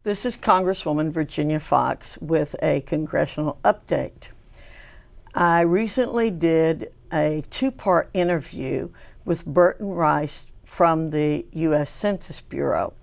This is Congresswoman Virginia Foxx with a congressional update. I recently did a two-part interview with Burton Rice from the U.S. Census Bureau.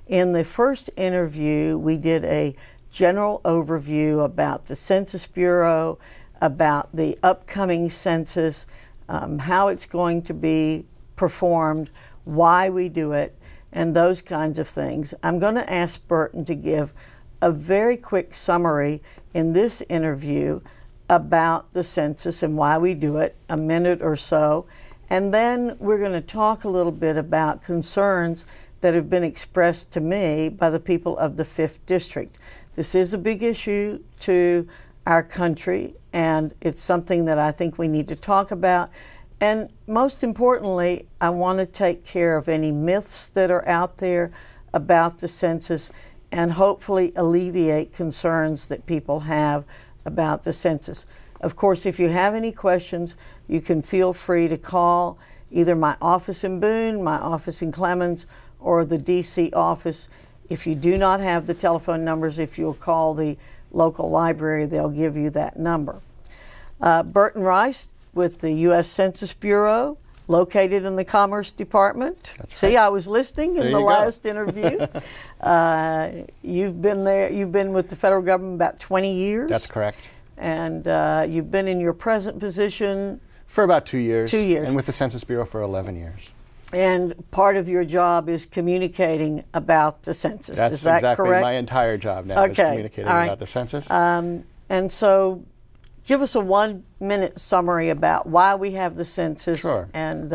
In the first interview, we did a general overview about the Census Bureau, about the upcoming census, how it's going to be performed, why we do it, and those kinds of things. I'm going to ask Burton to give a very quick summary in this interview about the census and why we do it, a minute or so, and then we're going to talk a little bit about concerns that have been expressed to me by the people of the 5th District. This is a big issue to our country, and it's something that I think we need to talk about. And most importantly, I want to take care of any myths that are out there about the census and hopefully alleviate concerns that people have about the census. Of course, if you have any questions, you can feel free to call either my office in Boone, my office in Clemens, or the DC office. If you do not have the telephone numbers, if you'll call the local library, they'll give you that number. Burton Rice with the U.S. Census Bureau, located in the Commerce Department. That's See, right. I was listening in the last interview. You've been there, you've been with the federal government about 20 years. That's correct. And you've been in your present position For about 2 years. 2 years. And with the Census Bureau for 11 years. And part of your job is communicating about the census. That's is that exactly correct? my entire job now, is Okay, communicating all right. about the census. And so give us a 1-minute summary about why we have the census. Sure. And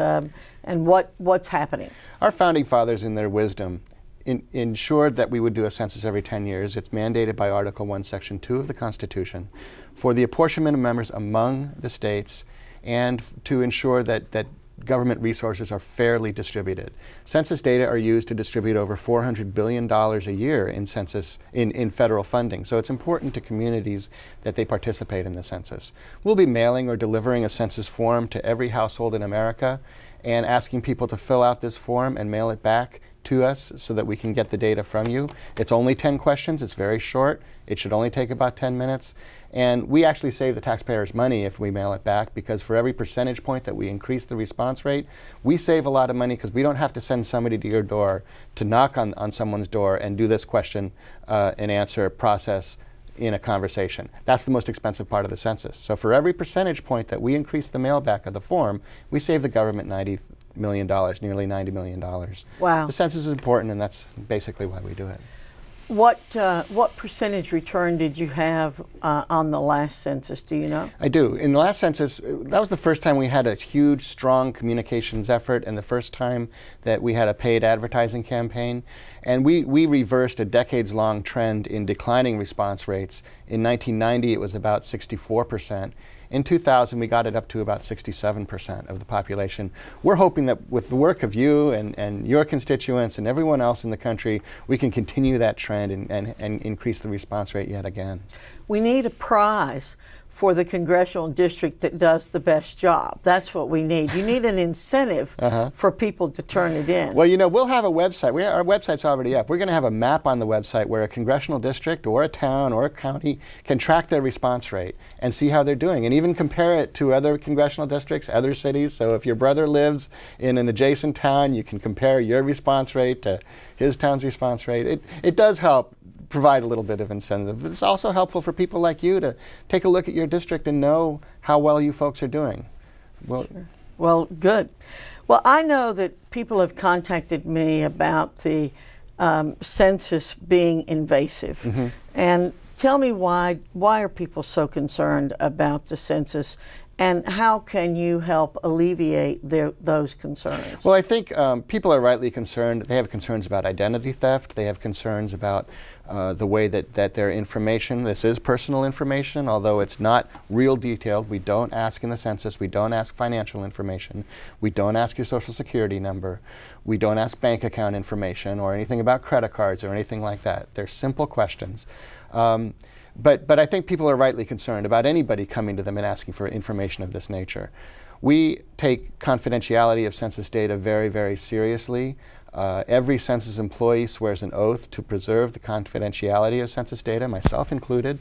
what's happening. Our founding fathers, in their wisdom, ensured that we would do a census every 10 years. It's mandated by Article 1, Section 2 of the Constitution for the apportionment of members among the states and to ensure that government resources are fairly distributed. Census data are used to distribute over $400 billion a year in federal funding. So it's important to communities that they participate in the census. We'll be mailing or delivering a census form to every household in America and asking people to fill out this form and mail it back to us so that we can get the data from you. It's only 10 questions. It's very short. It should only take about 10 minutes. And we actually save the taxpayers money if we mail it back, because for every percentage point that we increase the response rate, we save a lot of money because we don't have to send somebody to your door to knock on someone's door and do this question and answer process in a conversation. That's the most expensive part of the census. So for every percentage point that we increase the mail back of the form, we save the government $90 million, nearly $90 million. Wow. The census is important, and that's basically why we do it. What percentage return did you have on the last census? Do you know? I do. In the last census, that was the first time we had a huge, strong communications effort and the first time that we had a paid advertising campaign. And we reversed a decades-long trend in declining response rates. In 1990, it was about 64%. In 2000, we got it up to about 67% of the population. We're hoping that with the work of you and your constituents and everyone else in the country, we can continue that trend and increase the response rate yet again. We need a prize for the congressional district that does the best job. That's what we need. You need an incentive for people to turn it in. Well, you know, we'll have a website. Our website's already up. We're going to have a map on the website where a congressional district or a town or a county can track their response rate and see how they're doing, and even compare it to other congressional districts, other cities. So if your brother lives in an adjacent town, you can compare your response rate to his town's response rate. It does help provide a little bit of incentive. It's also helpful for people like you to take a look at your district and know how well you folks are doing. Well, sure. Well, good. Well, I know that people have contacted me about the census being invasive. And tell me why are people so concerned about the census, and how can you help alleviate those concerns? Well, I think people are rightly concerned. They have concerns about identity theft. They have concerns about the way that their information, this is personal information, although it's not real detailed. We don't ask in the census. We don't ask financial information. We don't ask your social security number. We don't ask bank account information or anything about credit cards or anything like that. They're simple questions. But I think people are rightly concerned about anybody coming to them and asking for information of this nature. We take confidentiality of census data very, very seriously. Every census employee swears an oath to preserve the confidentiality of census data, myself included.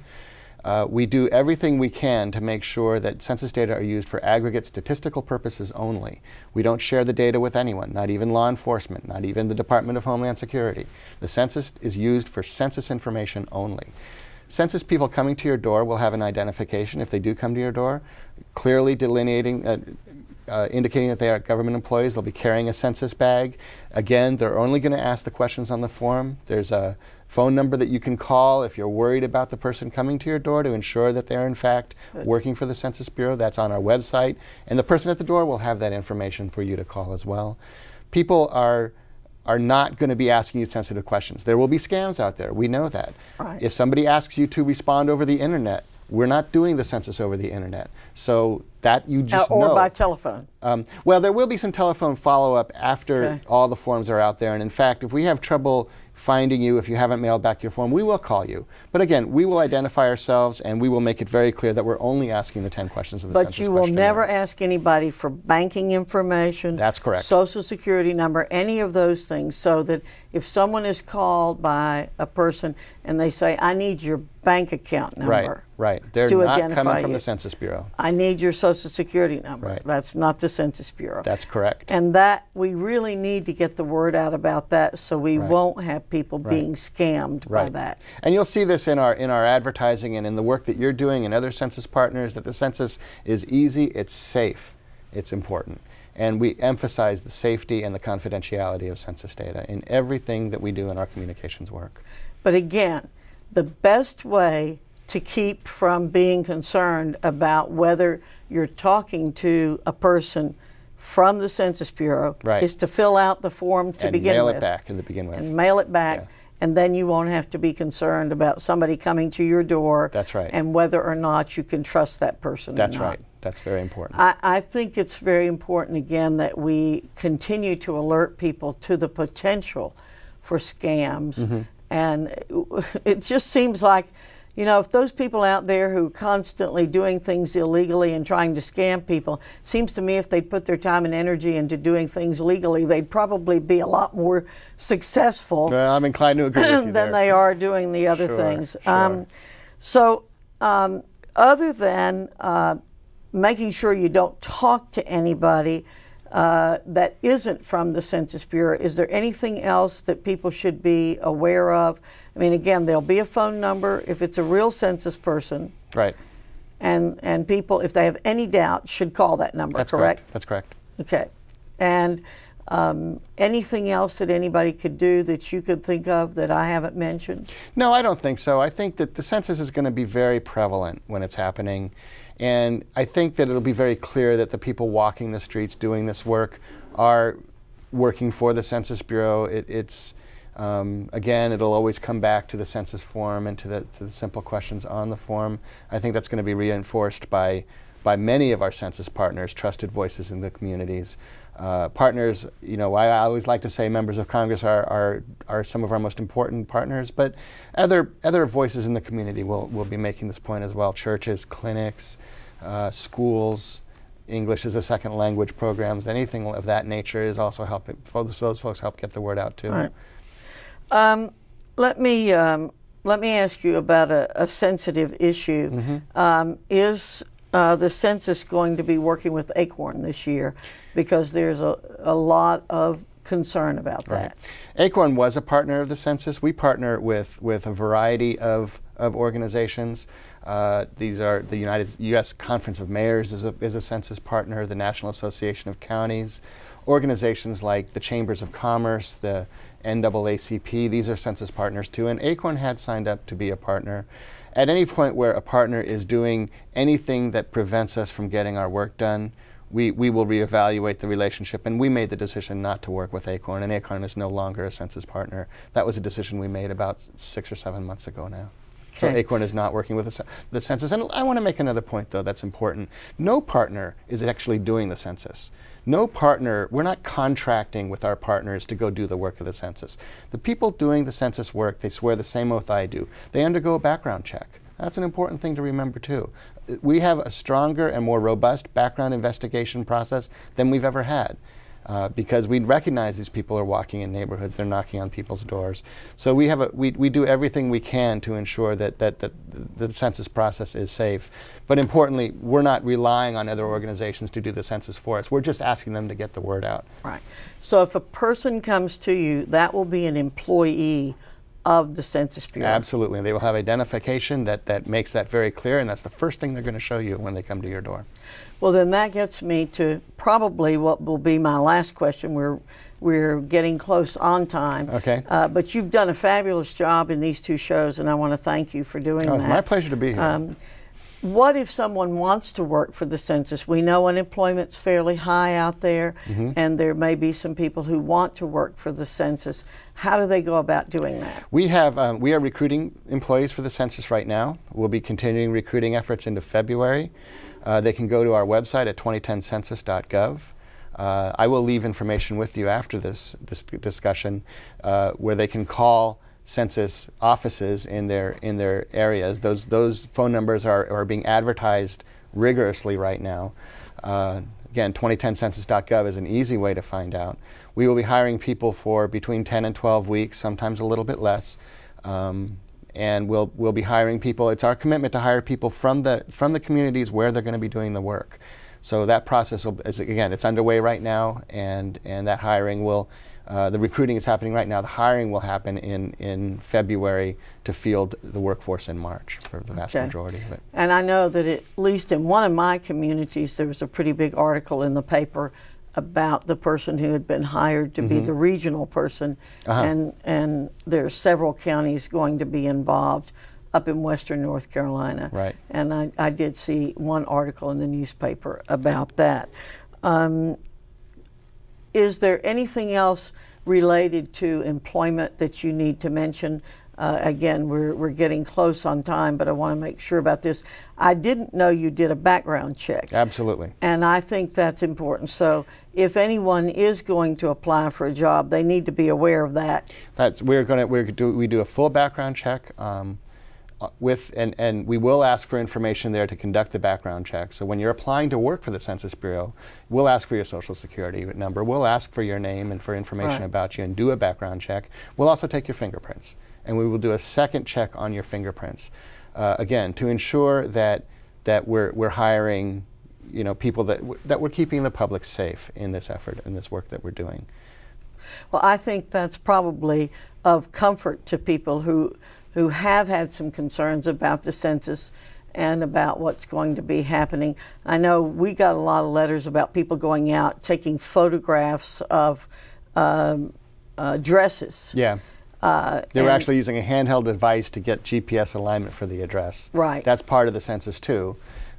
We do everything we can to make sure that census data are used for aggregate statistical purposes only. We don't share the data with anyone, not even law enforcement, not even the Department of Homeland Security. The census is used for census information only. Census people coming to your door will have an identification if they do come to your door, clearly delineating, indicating that they are government employees. They'll be carrying a census bag. Again, they're only going to ask the questions on the form. There's a phone number that you can call if you're worried about the person coming to your door to ensure that they're in fact working for the Census Bureau. That's on our website. And the person at the door will have that information for you to call as well. People are not going to be asking you sensitive questions. There will be scams out there. We know that. Right. If somebody asks you to respond over the internet, we're not doing the census over the internet. So that you just or know. by telephone. Well, there will be some telephone follow-up after Okay. all the forms are out there. And in fact, if we have trouble finding you if you haven't mailed back your form, we will call you. But again, we will identify ourselves and we will make it very clear that we're only asking the 10 questions of the census But you will questionnaire. never ask anybody for banking information. That's correct. Social security number, any of those things, so that if someone is called by a person and they say, I need your bank account number. Right. They're to not identify coming from you. the Census Bureau. I need your social security number. Right. That's not the Census Bureau. That's correct. And that we really need to get the word out about that so we Right. won't have people being scammed by Right. that. And you'll see this in our advertising and in the work that you're doing and other census partners, that the census is easy, it's safe, it's important. And we emphasize the safety and the confidentiality of census data in everything that we do in our communications work. But again, the best way to keep from being concerned about whether you're talking to a person from the Census Bureau Right. is to fill out the form to And begin mail with. it back to begin with. And mail it back. Yeah. And then you won't have to be concerned about somebody coming to your door. That's right. And whether or not you can trust that person That's or not. right. That's very important. I think it's very important, again, that we continue to alert people to the potential for scams. Mm-hmm. And it just seems like, you know, if those people out there who are constantly doing things illegally and trying to scam people, seems to me if they'd put their time and energy into doing things legally, they'd probably be a lot more successful Well, I'm inclined to agree with you than there. they are doing the other Sure, things. sure. Other than making sure you don't talk to anybody that isn't from the Census Bureau, is there anything else that people should be aware of? I mean, again, there'll be a phone number if it's a real census person, Right. and people, if they have any doubt, should call that number, That's correct? correct. That's correct. Okay. And anything else that anybody could do that you could think of that I haven't mentioned? No, I don't think so. I think that the census is going to be very prevalent when it's happening. And I think that it'll be very clear that the people walking the streets doing this work are working for the Census Bureau. Again, it'll always come back to the census form and to the simple questions on the form. I think that's going to be reinforced by many of our census partners, trusted voices in the communities. Partners, you know, I always like to say members of Congress are some of our most important partners, but other voices in the community will be making this point as well. Churches, clinics, schools, English as a second language programs, anything of that nature is also helping. Those folks help get the word out too. All right. Let me ask you about a sensitive issue. Mm-hmm. Is the census going to be working with ACORN this year? Because there's a lot of concern about that. ACORN was a partner of the census. We partner with a variety of organizations. These are the U.S. Conference of Mayors is a census partner, the National Association of Counties, organizations like the Chambers of Commerce, the NAACP, these are census partners too, and ACORN had signed up to be a partner. At any point where a partner is doing anything that prevents us from getting our work done, we will reevaluate the relationship, and we made the decision not to work with ACORN, and ACORN is no longer a census partner. That was a decision we made about 6 or 7 months ago now. So Okay. ACORN is not working with the census. And I want to make another point, though, that's important. No partner is actually doing the census. No partner, we're not contracting with our partners to go do the work of the census. The people doing the census work, they swear the same oath I do. They undergo a background check. That's an important thing to remember, too. We have a stronger and more robust background investigation process than we've ever had. because we recognize these people are walking in neighborhoods, they're knocking on people's doors. So we do everything we can to ensure that the census process is safe. But importantly, we're not relying on other organizations to do the census for us. We're just asking them to get the word out. Right. So if a person comes to you, that will be an employee of the Census Bureau. Absolutely. They will have identification that makes that very clear, and that's the first thing they're going to show you when they come to your door. Well, then that gets me to probably what will be my last question. We're getting close on time. Okay. But you've done a fabulous job in these two shows, and I want to thank you for doing that. It's my pleasure to be here. What if someone wants to work for the census? We know unemployment's fairly high out there, and there may be some people who want to work for the census. How do they go about doing that? We are recruiting employees for the census right now. We'll be continuing recruiting efforts into February. They can go to our website at 2010census.gov. I will leave information with you after this discussion where they can call census offices in their areas. Those phone numbers are being advertised rigorously right now. Again, 2010census.gov is an easy way to find out. We will be hiring people for between 10 and 12 weeks, sometimes a little bit less. And we'll be hiring people. It's our commitment to hire people from the communities where they're going to be doing the work. So that process again, it's underway right now, and that hiring will. The recruiting is happening right now. The hiring will happen in February to field the workforce in March for the vast majority of it. And I know that at least in one of my communities, there was a pretty big article in the paper about the person who had been hired to be the regional person, and there are several counties going to be involved up in western North Carolina. Right. And I did see one article in the newspaper about that. Is there anything else related to employment that you need to mention? Again, we're getting close on time, but I want to make sure about this. I didn't know you did a background check. Absolutely. And I think that's important. So if anyone is going to apply for a job, they need to be aware of that. We do a full background check. And we will ask for information there to conduct the background check. So when you're applying to work for the Census Bureau, we'll ask for your Social Security number, we'll ask for your name and for information about you and do a background check. We'll also take your fingerprints, and we will do a second check on your fingerprints. Again, to ensure that we're hiring people that we're keeping the public safe in this effort, in this work that we're doing. Well, I think that's probably of comfort to people who have had some concerns about the census and about what's going to be happening. I know we got a lot of letters about people going out, taking photographs of addresses. Yeah. They were actually using a handheld device to get GPS alignment for the address. Right. That's part of the census too.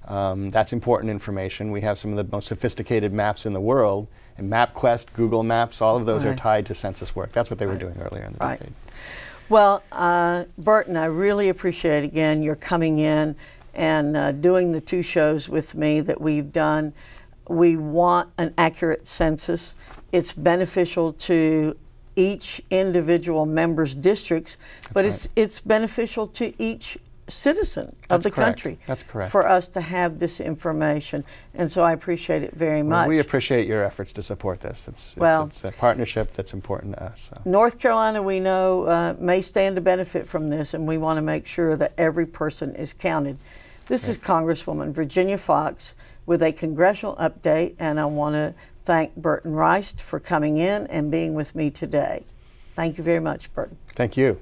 That's important information. We have some of the most sophisticated maps in the world, and MapQuest, Google Maps, all of those are tied to census work. That's what they were doing earlier in the decade. Well, Burton, I really appreciate, again, your coming in and doing the two shows with me that we've done. We want an accurate census. It's beneficial to each individual member's districts, but it's beneficial to each citizen of the country. That's correct. For us to have this information, and so I appreciate it very much. We appreciate your efforts to support this. It's a partnership that's important to us. So. North Carolina, we know, may stand to benefit from this, and we want to make sure that every person is counted. This is Congresswoman Virginia Foxx with a congressional update, and I want to thank Burton Rice for coming in and being with me today. Thank you very much, Burton. Thank you.